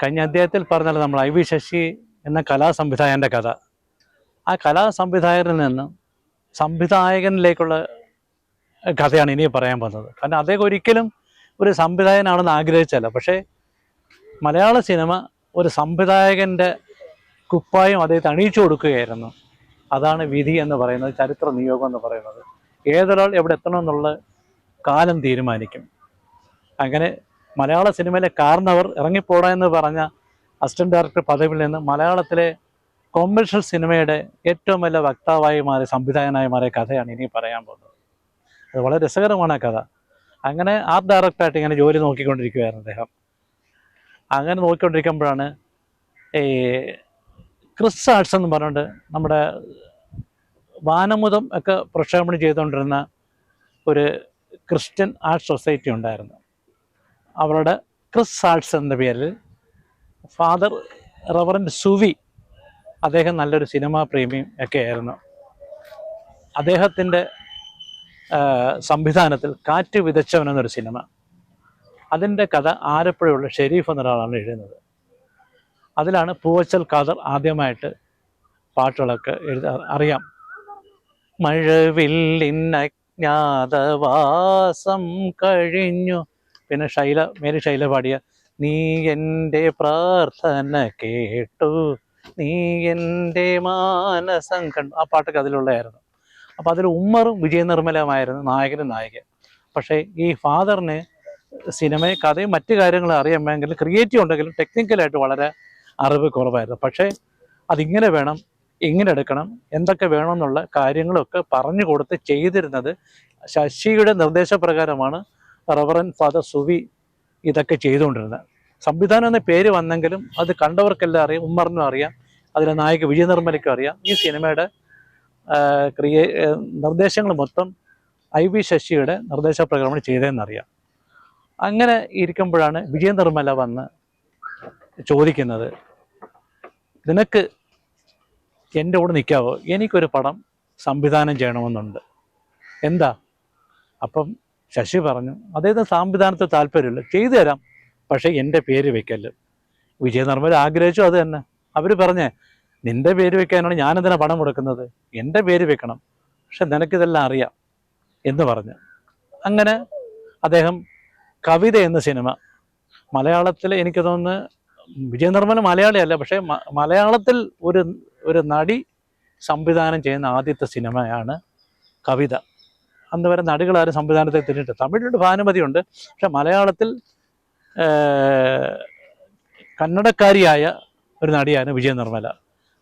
കഴിഞ്ഞ അധ്യായത്തിൽ പറഞ്ഞാൽ നമ്മൾ ഐ വി ശശി എന്ന കലാസംവിധായകൻ്റെ കഥ. ആ കലാസംവിധായകനിൽ നിന്ന് സംവിധായകനിലേക്കുള്ള കഥയാണ് ഇനി പറയാൻ പോകുന്നത്. കാരണം അദ്ദേഹം ഒരിക്കലും ഒരു സംവിധായകനാണെന്ന് ആഗ്രഹിച്ചല്ല, പക്ഷേ മലയാള സിനിമ ഒരു സംവിധായകൻ്റെ കുപ്പായം അദ്ദേഹത്തെ അണിയിച്ചു കൊടുക്കുകയായിരുന്നു. അതാണ് വിധി എന്ന് പറയുന്നത്, ചരിത്ര നിയോഗം എന്ന് പറയുന്നത്. ഏതൊരാൾ എവിടെ എത്തണമെന്നുള്ള കാലം തീരുമാനിക്കും. അങ്ങനെ മലയാള സിനിമയിലെ കാരണവർ ഇറങ്ങിപ്പോടാ എന്ന് പറഞ്ഞ അസിസ്റ്റന്റ് ഡയറക്ടർ പദവിയിൽ നിന്ന് മലയാളത്തിലെ കൊമേഴ്ഷ്യൽ സിനിമയുടെ ഏറ്റവും വലിയ വക്താവായി മാറിയ സംവിധായകനായി മാറിയ കഥയാണ് ഇനി പറയാൻ പോകുന്നത്. അത് വളരെ രസകരമാണ് ആ കഥ. അങ്ങനെ ആർട്ട് ഡയറക്ടറായിട്ട് ഇങ്ങനെ ജോലി നോക്കിക്കൊണ്ടിരിക്കുകയായിരുന്നു അദ്ദേഹം. അങ്ങനെ നോക്കിക്കൊണ്ടിരിക്കുമ്പോഴാണ് ഈ ക്രിസ് ആർട്സ് എന്ന് പറഞ്ഞുകൊണ്ട് നമ്മുടെ വാനമുദം ഒക്കെ പ്രക്ഷേപണം ചെയ്തുകൊണ്ടിരുന്ന ഒരു ക്രിസ്ത്യൻ ആർട്സ് സൊസൈറ്റി ഉണ്ടായിരുന്നു. അവരുടെ ക്രിസ് ആർട്സ് എന്ന പേരിൽ ഫാദർ റവറൻഡ് സുവി, അദ്ദേഹം നല്ലൊരു സിനിമാ പ്രേമിയും ഒക്കെ ആയിരുന്നു. അദ്ദേഹത്തിൻ്റെ സംവിധാനത്തിൽ കാറ്റ് വിതച്ചവൻ എന്നൊരു സിനിമ, അതിൻ്റെ കഥ ആലപ്പുഴയുള്ള ഷെരീഫ് എന്നൊരാളാണ് എഴുതുന്നത്. അതിലാണ് പൂവച്ചൽ ഖാദർ ആദ്യമായിട്ട് പാട്ടുകളൊക്കെ അറിയാം. മഴവില്ലിന്നജ്ഞാതവാസം കഴിഞ്ഞു, പിന്നെ മേരി ശൈല പാടിയ നീ എൻ്റെ പ്രാർത്ഥന കേട്ടു, നീ എൻ്റെ മാനസം കണ്ടു, ആ പാട്ടൊക്കെ അതിലുള്ളതായിരുന്നു. അപ്പോൾ അതിൽ ഉമ്മറും വിജയ നിർമ്മലമായിരുന്നു നായകനും നായിക. പക്ഷേ ഈ ഫാദറിന് സിനിമയും കഥയും മറ്റു കാര്യങ്ങളും അറിയാമെങ്കിലും ക്രിയേറ്റീവ് ഉണ്ടെങ്കിലും ടെക്നിക്കലായിട്ട് വളരെ അറിവ് കുറവായിരുന്നു. പക്ഷേ അതിങ്ങനെ വേണം, ഇങ്ങനെ എടുക്കണം, എന്തൊക്കെ വേണമെന്നുള്ള കാര്യങ്ങളൊക്കെ പറഞ്ഞു കൊടുത്ത് ചെയ്തിരുന്നത് ശശിയുടെ നിർദ്ദേശപ്രകാരമാണ് റവറൻ ഫാദർ സുവി ഇതൊക്കെ ചെയ്തുകൊണ്ടിരുന്നത്. സംവിധാനം എന്ന പേര് വന്നെങ്കിലും അത് കണ്ടവർക്കെല്ലാം അറിയാം, ഉമ്മറിനും അറിയാം, അതിലെ നായിക വിജയ നിർമ്മലയ്ക്കും അറിയാം. ഈ സിനിമയുടെ നിർദ്ദേശങ്ങൾ മൊത്തം ഐ വി ശശിയുടെ നിർദ്ദേശപ്രകാരമാണ് ചെയ്തതെന്നറിയാം. അങ്ങനെ ഇരിക്കുമ്പോഴാണ് വിജയ നിർമ്മല വന്ന് ചോദിക്കുന്നത്, നിനക്ക് എൻ്റെ കൂടെ നിൽക്കാവോ, എനിക്കൊരു പടം സംവിധാനം ചെയ്യണമെന്നുണ്ട്, എന്താ? അപ്പം ശശി പറഞ്ഞു, അദ്ദേഹത്തിന് സംവിധാനത്തിൽ താല്പര്യമില്ല, ചെയ്തു തരാം, പക്ഷേ എൻ്റെ പേര് വെക്കല്ല്. വിജയ നിർമ്മല ആഗ്രഹിച്ചു അത് തന്നെ. അവർ പറഞ്ഞേ, നിൻ്റെ പേര് വെക്കാനാണ് ഞാനെന്തിനാ പണം കൊടുക്കുന്നത്, എൻ്റെ പേര് വെക്കണം, പക്ഷെ നിനക്കിതെല്ലാം അറിയാം എന്ന് പറഞ്ഞു. അങ്ങനെ അദ്ദേഹം കവിത എന്ന സിനിമ മലയാളത്തിൽ, എനിക്ക് തോന്നുന്നു വിജയ നിർമ്മല മലയാളിയല്ല, പക്ഷേ മലയാളത്തിൽ ഒരു നടി സംവിധാനം ചെയ്യുന്ന ആദ്യത്തെ സിനിമയാണ് കവിത. അന്ന് വരെ നടികളാരും സംവിധാനത്തെ തിരിഞ്ഞിട്ട്, തമിഴിലുണ്ട് ഭാനുമതിയുണ്ട്, പക്ഷെ മലയാളത്തിൽ കന്നഡക്കാരിയായ ഒരു നടിയാണ് വിജയ നിർമ്മല.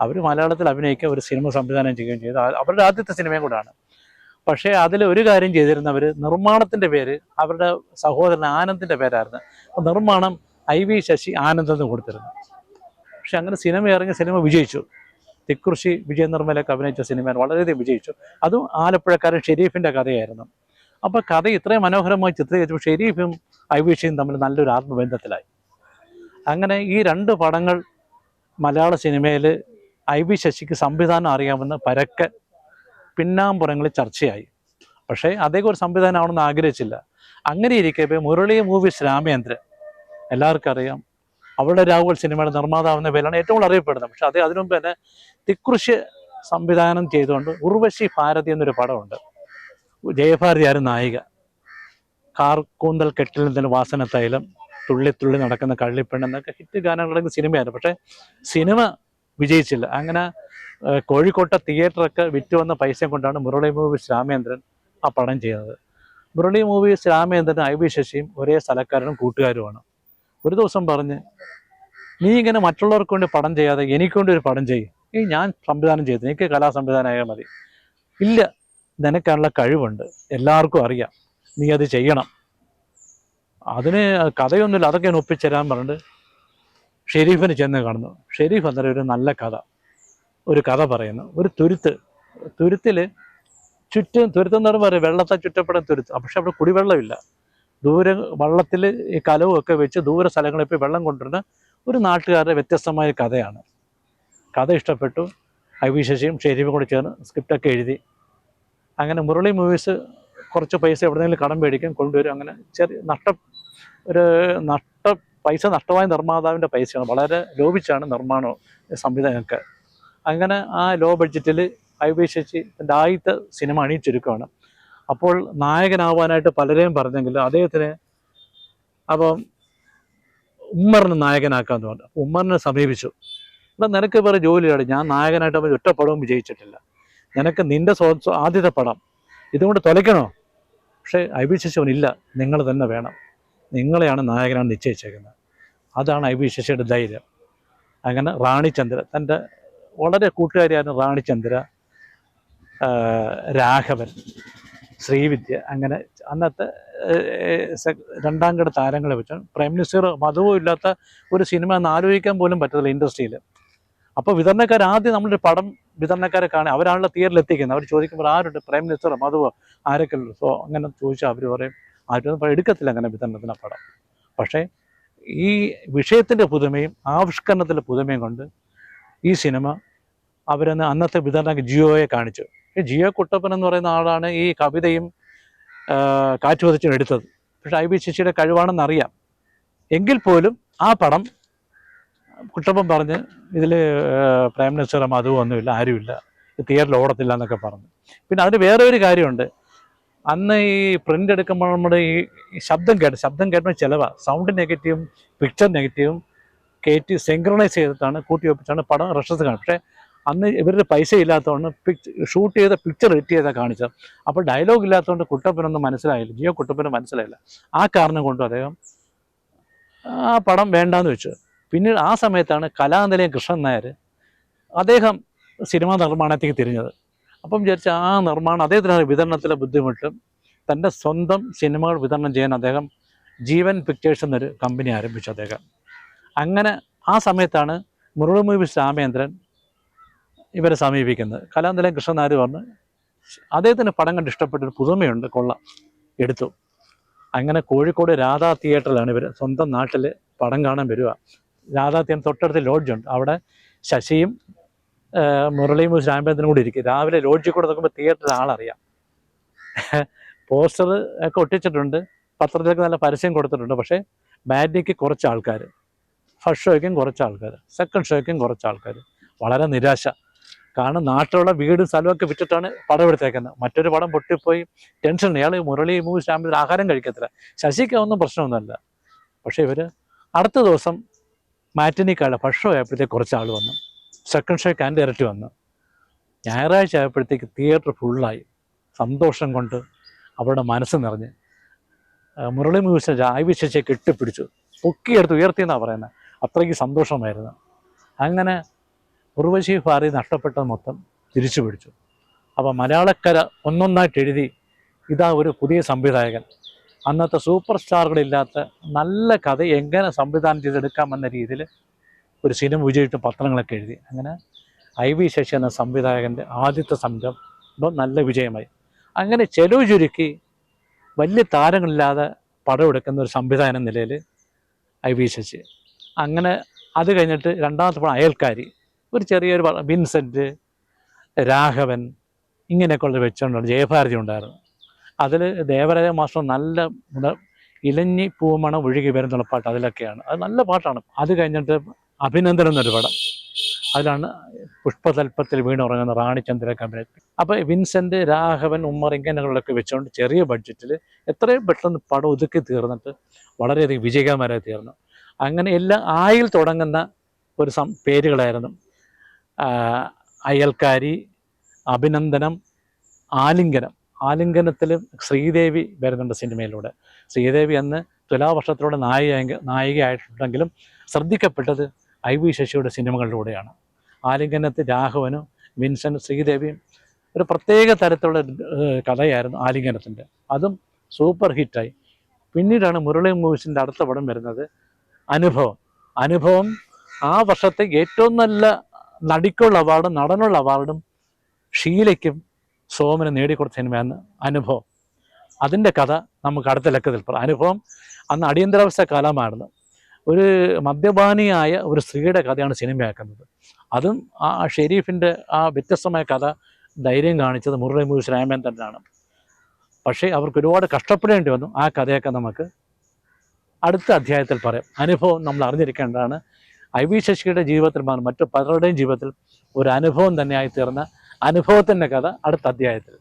അവർ മലയാളത്തിൽ അഭിനയിക്കുക, ഒരു സിനിമ സംവിധാനം ചെയ്യുകയും ചെയ്തു. അവരുടെ ആദ്യത്തെ സിനിമയും കൂടാണ്. പക്ഷേ അതിൽ ഒരു കാര്യം ചെയ്തിരുന്നവർ, നിർമ്മാണത്തിൻ്റെ പേര് അവരുടെ സഹോദരൻ ആനന്ദിൻ്റെ പേരായിരുന്നു. അപ്പോൾ നിർമ്മാണം ഐ വി ശശി ആനന്ദ് എന്ന് കൊടുത്തിരുന്നു. പക്ഷെ അങ്ങനെ സിനിമ ഇറങ്ങിയ സിനിമ വിജയിച്ചു. തിക്കുറിശി വിജയ നിർമ്മലയൊക്കെ അഭിനയിച്ച സിനിമ വളരെയധികം വിജയിച്ചു. അതും ആലപ്പുഴക്കാരൻ ഷെരീഫിൻ്റെ കഥയായിരുന്നു. അപ്പോൾ കഥ ഇത്രയും മനോഹരമായി ചിത്രീകരിച്ചു. ഷെരീഫും ഐ വി ശശിയും തമ്മിൽ നല്ലൊരു ആത്മബന്ധത്തിലായി. അങ്ങനെ ഈ രണ്ട് പടങ്ങൾ മലയാള സിനിമയിൽ IB ശശിക്ക് സംവിധാനം അറിയാമെന്ന് പരക്കെ പിന്നാമ്പുറങ്ങളിൽ ചർച്ചയായി. പക്ഷേ അദ്ദേഹം ഒരു സംവിധാനം ആവണമെന്ന് ആഗ്രഹിച്ചില്ല. അങ്ങനെ ഇരിക്കെ മുരളി മൂവീസ് രാമേന്ദ്രൻ, എല്ലാവർക്കും അറിയാം, അവളുടെ രാവുകൾ സിനിമയുടെ നിർമ്മാതാവെന്ന പേരാണ് ഏറ്റവും കൂടുതൽ അറിയപ്പെടുന്നത്. പക്ഷെ അതിനു മുമ്പ് തന്നെ തിക്കുറിശ്ശി സംവിധാനം ചെയ്തുകൊണ്ട് ഉർവശി ഭാരതി എന്നൊരു പടമുണ്ട്. ജയഭാരതിയായിരുന്നു നായിക. കാർക്കൂന്തൽ കെട്ടിൽ നിന്ന് വാസന തൈലം, തുള്ളി തുള്ളി നടക്കുന്ന കള്ളിപ്പെണ്ണ് എന്നൊക്കെ ഹിറ്റ് ഗാനങ്ങളുടെ സിനിമയായിരുന്നു. പക്ഷേ സിനിമ വിജയിച്ചില്ല. അങ്ങനെ കോഴിക്കോട്ടെ തിയേറ്ററൊക്കെ വിറ്റ് വന്ന പൈസ കൊണ്ടാണ് മുരളി മൂവീസ് രാമേന്ദ്രൻ ആ പടം ചെയ്യുന്നത്. മുരളി മൂവീസ് രാമേന്ദ്രനും IB ശശിയും ഒരേ സ്ഥലക്കാരനും കൂട്ടുകാരുമാണ്. ഒരു ദിവസം പറഞ്ഞ്, നീ ഇങ്ങനെ മറ്റുള്ളവർക്ക് വേണ്ടി പടം ചെയ്യാതെ എനിക്ക് വേണ്ടി ഒരു പടം ചെയ്യും. ഞാൻ സംവിധാനം ചെയ്തു, എനിക്ക് കലാസംവിധാനമായാൽ മതി. ഇല്ല, നിനക്കാനുള്ള കഴിവുണ്ട്, എല്ലാവർക്കും അറിയാം, നീ അത് ചെയ്യണം. അതിന് കഥയൊന്നുമില്ല, അതൊക്കെ ഞാൻ ഒപ്പിച്ചേരാൻ പറഞ്ഞിട്ട് ഷെരീഫിന് ചെന്ന് കാണുന്നു. ഷെരീഫ് അന്നേരം ഒരു നല്ല ഒരു കഥ പറയുന്നു. ഒരു തുരുത്തിൽ ചുറ്റും തുരുത്തെന്ന് പറയുമ്പോൾ വെള്ളത്തെ ചുറ്റപ്പെടാൻ തുരുത്ത്. പക്ഷെ അവിടെ കുടിവെള്ളമില്ല. ദൂരെ വള്ളത്തിൽ ഈ കലവും ഒക്കെ വെച്ച് ദൂര സ്ഥലങ്ങളിൽ പോയി വെള്ളം കൊണ്ടുവരുന്ന ഒരു നാട്ടുകാരുടെ വ്യത്യസ്തമായ കഥയാണ്. കഥ ഇഷ്ടപ്പെട്ടു. IB ശശിയും ഷെരീഫും കൂടി ചേർന്ന് സ്ക്രിപ്റ്റൊക്കെ എഴുതി. അങ്ങനെ മുരളി മൂവീസ് കുറച്ച് പൈസ എവിടെയെങ്കിലും കടം മേടിക്കും, കൊണ്ടുവരും. അങ്ങനെ പൈസ നഷ്ടമായ നിർമ്മാതാവിൻ്റെ പൈസയാണ്. വളരെ ലോപിച്ചാണ് നിർമ്മാണവും സംവിധാനമൊക്കെ. അങ്ങനെ ആ ലോ ബഡ്ജറ്റിൽ IB ശശി തൻ്റെ ആദ്യത്തെ സിനിമ അണിയിച്ചൊരുക്കുകയാണ്. അപ്പോൾ നായകനാവാനായിട്ട് പലരെയും പറഞ്ഞെങ്കിലും അദ്ദേഹത്തിന് അപ്പം ഉമ്മറിന് നായകനാക്കാമെന്ന് പറഞ്ഞു. അപ്പോൾ ഉമ്മറിനെ സമീപിച്ചു. എന്നാൽ നിനക്ക് വേറെ ജോലിയാണ്, ഞാൻ നായകനായിട്ട് അവൻ ഒറ്റ പടവും വിജയിച്ചിട്ടില്ല, നിനക്ക് നിൻ്റെ ആദ്യത്തെ പടം ഇതുകൊണ്ട് തുലയ്ക്കണോ? പക്ഷേ IB ശശി അവനില്ല, നിങ്ങൾ തന്നെ വേണം, നിങ്ങളെയാണ് നായകനാണ് നിശ്ചയിച്ചേക്കുന്നത്. അതാണ് IB ശശിയുടെ ധൈര്യം. അങ്ങനെ റാണിചന്ദ്ര, തൻ്റെ വളരെ കൂട്ടുകാരിയായിരുന്നു റാണിചന്ദ്ര, രാഘവൻ, ശ്രീവിദ്യ, അങ്ങനെ അന്നത്തെ രണ്ടാം കിട താരങ്ങളെ വെച്ചാണ്. പ്രൈം മിനിസ്റ്റർ മധുവും ഇല്ലാത്ത ഒരു സിനിമ എന്ന് ആലോചിക്കാൻ പോലും പറ്റത്തില്ല ഇൻഡസ്ട്രിയിൽ. അപ്പോൾ വിതരണക്കാർ ആദ്യം നമ്മളൊരു പടം വിതരണക്കാരെ കാണുക, അവരാണല്ലോ തിയേറ്ററിൽ എത്തിക്കുന്നത്. അവർ ചോദിക്കുമ്പോൾ ആരുണ്ട്, പ്രൈം മിനിസ്റ്റർ മധുവോ ആരൊക്കെ ഉള്ളൂ? സോ അങ്ങനെ ചോദിച്ചാൽ അവർ പറയും ആരും എടുക്കത്തില്ല അങ്ങനെ വിതരണത്തിന് പടം. പക്ഷേ ഈ വിഷയത്തിൻ്റെ പുതുമയും ആവിഷ്കരണത്തിൻ്റെ പുതുമയും കൊണ്ട് ഈ സിനിമ അവരെന്ന് അന്നത്തെ വിതരണ ജിയോയെ കാണിച്ചു. ജിയോ കുട്ടപ്പൻ എന്ന് പറയുന്ന ആളാണ് ഈ കവിതയും കാറ്റുവതച്ചും എടുത്തത്. പക്ഷേ IB ശശിയുടെ കഴിവാണെന്നറിയാം. എങ്കിൽ പോലും ആ പടം കുട്ടപ്പൻ പറഞ്ഞ് ഇതിൽ പ്രൈം മിനിസ്റ്റർ മധുവൊന്നുമില്ല, ആരുമില്ല, തിയേറ്ററിൽ ഓടത്തില്ല എന്നൊക്കെ പറഞ്ഞു. പിന്നെ അതിന് വേറെ ഒരു കാര്യമുണ്ട്. അന്ന് ഈ പ്രിൻ്റ് എടുക്കുമ്പോൾ നമ്മുടെ ഈ ശബ്ദം കേട്ടുമ്പോൾ ചിലവാണ്. സൗണ്ട് നെഗറ്റീവും പിക്ചർ നെഗറ്റീവും കയറ്റി സിങ്ക്രണൈസ് ചെയ്തിട്ടാണ് കൂട്ടിവെപ്പിച്ചാണ് പടം റഷസ് കാണുന്നത്. പക്ഷേ അന്ന് ഇവരുടെ പൈസ ഇല്ലാത്തതുകൊണ്ട് ഷൂട്ട് ചെയ്ത പിക്ചർ എഡിറ്റ് ചെയ്താൽ കാണിച്ചത്. അപ്പോൾ ഡയലോഗ് ഇല്ലാത്തതുകൊണ്ട് കുട്ടപ്പനൊന്നും മനസ്സിലായില്ല, ജിയോ കുട്ടപ്പന് മനസ്സിലായില്ല. ആ കാരണം കൊണ്ടും അദ്ദേഹം ആ പടം വേണ്ടാന്ന് വെച്ചു. പിന്നീട് ആ സമയത്താണ് കലാനിലയം കൃഷ്ണൻ നായർ അദ്ദേഹം സിനിമാ നിർമ്മാണത്തേക്ക് തിരിഞ്ഞത്. അപ്പം വിചാരിച്ച ആ നിർമ്മാണം അദ്ദേഹത്തിന് വിതരണത്തിലെ ബുദ്ധിമുട്ടും തൻ്റെ സ്വന്തം സിനിമകൾ വിതരണം ചെയ്യാൻ അദ്ദേഹം ജീവൻ പിക്ചേഴ്സ് എന്നൊരു കമ്പനി ആരംഭിച്ചു അദ്ദേഹം. അങ്ങനെ ആ സമയത്താണ് മുരളി മൂവീസ് രാമേന്ദ്രൻ ഇവരെ സമീപിക്കുന്നത്. കലാനിലയം കൃഷ്ണൻ നായർ പറഞ്ഞ് അദ്ദേഹത്തിന് പടം കണ്ട് ഇഷ്ടപ്പെട്ടൊരു പുതുമയുണ്ട്, കൊള്ളാം, എടുത്തു. അങ്ങനെ കോഴിക്കോട് രാധാ തിയേറ്ററിലാണ് ഇവർ സ്വന്തം നാട്ടിൽ പടം കാണാൻ വരിക. രാധാ തിയേറ്റർ തൊട്ടടുത്ത് ലോഡ്ജുണ്ട്. അവിടെ ശശിയും മുരളി മൂവീസ് രാമേന്ദ്രനും കൂടി ഇരിക്കും. രാവിലെ ലോഡ്ജിൽ കൂടെ നോക്കുമ്പോൾ തിയേറ്ററിൽ ആളറിയാം. പോസ്റ്റർ ഒക്കെ ഒട്ടിച്ചിട്ടുണ്ട്, പത്രത്തിലൊക്കെ നല്ല പരസ്യം കൊടുത്തിട്ടുണ്ട്. പക്ഷേ ബാറ്റിക്ക് കുറച്ച് ആൾക്കാർ, ഫസ്റ്റ് ഷോയ്ക്കും കുറച്ച് ആൾക്കാർ, സെക്കൻഡ് ഷോയ്ക്കും കുറച്ച് ആൾക്കാർ. വളരെ നിരാശ. കാരണം നാട്ടിലുള്ള വീടും സ്ഥലമൊക്കെ വിറ്റിട്ടാണ് പടം എടുത്തേക്കുന്നത്. മറ്റൊരു പടം പൊട്ടിപ്പോയി ടെൻഷൻ. ഇയാൾ മുരളി മൂവീസ് രാമേന്ദ്രൻ ആഹാരം കഴിക്കത്തില്ല. ശശിക്ക് ഒന്നും പ്രശ്നമൊന്നുമല്ല. പക്ഷേ ഇവർ അടുത്ത ദിവസം മാറ്റിനിക്കാട് ഫസ്റ്റ് ഷോ ആയപ്പോഴത്തേക്ക് കുറച്ച് ആൾ വന്നു, സെക്കൻഡ് ഷോയ്ക്ക് അതിൻ്റെ ഇരട്ടി വന്നു. ഞായറാഴ്ച ആയപ്പോഴത്തേക്ക് തിയേറ്റർ ഫുള്ളായി. സന്തോഷം കൊണ്ട് അവരുടെ മനസ്സ് നിറഞ്ഞ് മുരളി മൂവീസ് IB ശശിയെ കെട്ടിപ്പിടിച്ചു, പൊക്കിയെടുത്ത് ഉയർത്തിയെന്നാണ് പറയുന്നത്. അത്രയ്ക്ക് സന്തോഷമായിരുന്നു. അങ്ങനെ ഉർവശി ഭാരതി നഷ്ടപ്പെട്ടത് മൊത്തം തിരിച്ചു പിടിച്ചു. അപ്പോൾ മലയാളക്കര ഒന്നൊന്നായിട്ട് എഴുതി, ഇതാ ഒരു പുതിയ സംവിധായകൻ, അന്നത്തെ സൂപ്പർ സ്റ്റാറുകളില്ലാത്ത നല്ല കഥ എങ്ങനെ സംവിധാനം ചെയ്തെടുക്കാമെന്ന രീതിയിൽ ഒരു സിനിമ വിജയിച്ച് പത്രങ്ങളൊക്കെ എഴുതി. അങ്ങനെ IB ശശി എന്ന സംവിധായകൻ്റെ ആദ്യത്തെ സംരംഭം നല്ല വിജയമായി. അങ്ങനെ ചെലവ് ചുരുക്കി വലിയ താരങ്ങളില്ലാതെ പടം എടുക്കുന്ന ഒരു സംവിധാനം നിലയിൽ IB ശശി. അങ്ങനെ അത് കഴിഞ്ഞിട്ട് രണ്ടാമത്തെ പടം അയൽക്കാരി, ഒരു ചെറിയൊരു വിൻസെൻറ്റ്, രാഘവൻ ഇങ്ങനെയൊക്കെയുള്ള വെച്ചുകൊണ്ടാണ്. ജയഭാരതി ഉണ്ടായിരുന്നു. അതിൽ ദേവരാജ മാസ്റ്റർ നല്ല ഇലഞ്ഞി പൂമണം ഒഴുകി വരുന്നുള്ള പാട്ട് അതിലൊക്കെയാണ്. അത് നല്ല പാട്ടാണ്. അത് കഴിഞ്ഞിട്ട് അഭിനന്ദനം എന്നൊരു പടം, അതിലാണ് പുഷ്പതൽപ്പത്തിൽ വീണുറങ്ങുന്ന റാണി ചന്ദ്രലേഖ അഭിനയിച്ചത്. അപ്പോൾ വിൻസെൻ്റ്, രാഘവൻ, ഉമ്മർ ഇങ്ങനെയുള്ളതൊക്കെ വെച്ചുകൊണ്ട് ചെറിയ ബഡ്ജറ്റിൽ എത്രയും പെട്ടെന്ന് പടം ഒതുക്കി തീർന്നിട്ട് വളരെയധികം വിജയകരമായി തീർന്നു. അങ്ങനെ എല്ലാം ആയിൽ തുടങ്ങുന്ന ഒരു പേരുകളായിരുന്നു. അയൽക്കാരി, അഭിനന്ദനം, ആലിംഗനം. ആലിംഗനത്തിൽ ശ്രീദേവി വരുന്നുണ്ട് സിനിമയിലൂടെ. ശ്രീദേവി അന്ന് തുലാവർഷത്തിലൂടെ നായികയായിട്ടുണ്ടെങ്കിലും ശ്രദ്ധിക്കപ്പെട്ടത് IV ശശിയുടെ സിനിമകളിലൂടെയാണ്. ആലിംഗനത്തിൽ രാഘവനും വിൻസെൻ്റ്, ശ്രീദേവിയും ഒരു പ്രത്യേക തരത്തിലുള്ള കഥയായിരുന്നു ആലിംഗനത്തിൻ്റെ. അതും സൂപ്പർ ഹിറ്റായി. പിന്നീടാണ് മുരളി മൂവീസിൻ്റെ അടുത്ത പടം വരുന്നത് അനുഭവം. അനുഭവം ആ വർഷത്തെ ഏറ്റവും നല്ല നടിക്കുള്ള അവാർഡും നടനുള്ള അവാർഡും ഷീലയ്ക്കും സോമനും നേടിക്കൊടുത്ത സിനിമയാണ് അനുഭവം. അതിൻ്റെ കഥ നമുക്ക് അടുത്ത ലക്കത്തിൽ പറയാം. അനുഭവം അന്ന് അടിയന്തരാവസ്ഥ കാലമായിരുന്നു. ഒരു മദ്യപാനിയായ ഒരു സ്ത്രീയുടെ കഥയാണ് സിനിമയാക്കുന്നത്. അതും ആ ഷെരീഫിൻ്റെ ആ വ്യത്യസ്തമായ കഥ ധൈര്യം കാണിച്ചത് മുരളി മൂവീസ് രാമേന്ദ്രനാണ്. പക്ഷേ അവർക്ക് ഒരുപാട് കഷ്ടപ്പെടേണ്ടി വന്നു. ആ കഥയൊക്കെ നമുക്ക് അടുത്ത അധ്യായത്തിൽ പറയാം. അനുഭവം നമ്മൾ അറിഞ്ഞിരിക്കേണ്ടതാണ്. IV ശശിയുടെ ജീവിതത്തിൽ മറ്റു പലരുടെയും ജീവിതത്തിൽ ഒരു അനുഭവം തന്നെയായി തീർന്ന അനുഭവത്തിൻ്റെ കഥ അടുത്ത അധ്യായത്തിൽ.